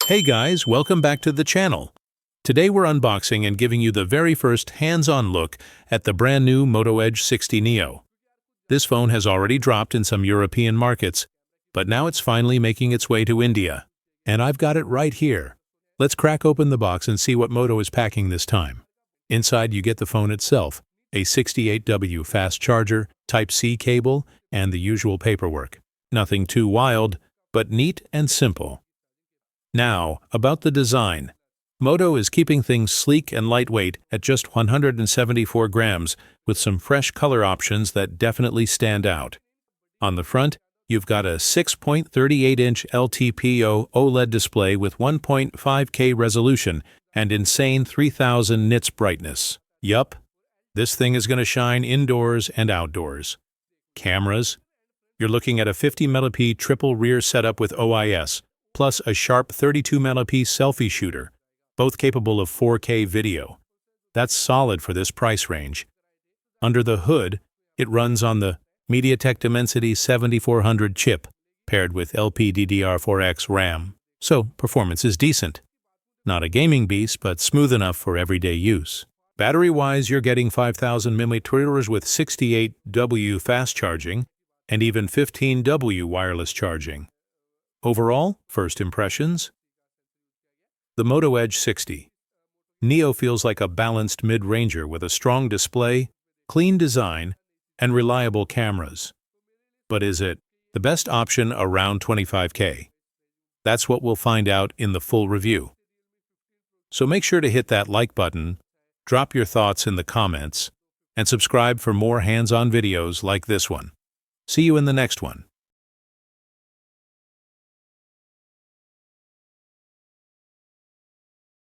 Hey guys, welcome back to the channel. Today we're unboxing and giving you the very first hands-on look at the brand new Moto Edge 60 Neo. This phone has already dropped in some European markets, but now it's finally making its way to India. And I've got it right here. Let's crack open the box and see what Moto is packing this time. Inside you get the phone itself, a 68W fast charger, Type-C cable, and the usual paperwork. Nothing too wild, but neat and simple. Now, about the design. Moto is keeping things sleek and lightweight at just 174 grams, with some fresh color options that definitely stand out. On the front, you've got a 6.38-inch LTPO OLED display with 1.5K resolution and insane 3000 nits brightness. Yup, this thing is going to shine indoors and outdoors. Cameras. You're looking at a 50-megapixel triple rear setup with OIS, plus a sharp 32-megapixel selfie shooter, both capable of 4K video. That's solid for this price range. Under the hood, it runs on the MediaTek Dimensity 7400 chip, paired with LPDDR4X RAM, so performance is decent. Not a gaming beast, but smooth enough for everyday use. Battery-wise, you're getting 5000 mAh with 68W fast charging, and even 15W wireless charging. Overall, first impressions? The Moto Edge 60 Neo feels like a balanced mid-ranger with a strong display, clean design, and reliable cameras. But is it the best option around 25K? That's what we'll find out in the full review. So make sure to hit that like button, drop your thoughts in the comments, and subscribe for more hands-on videos like this one. See you in the next one.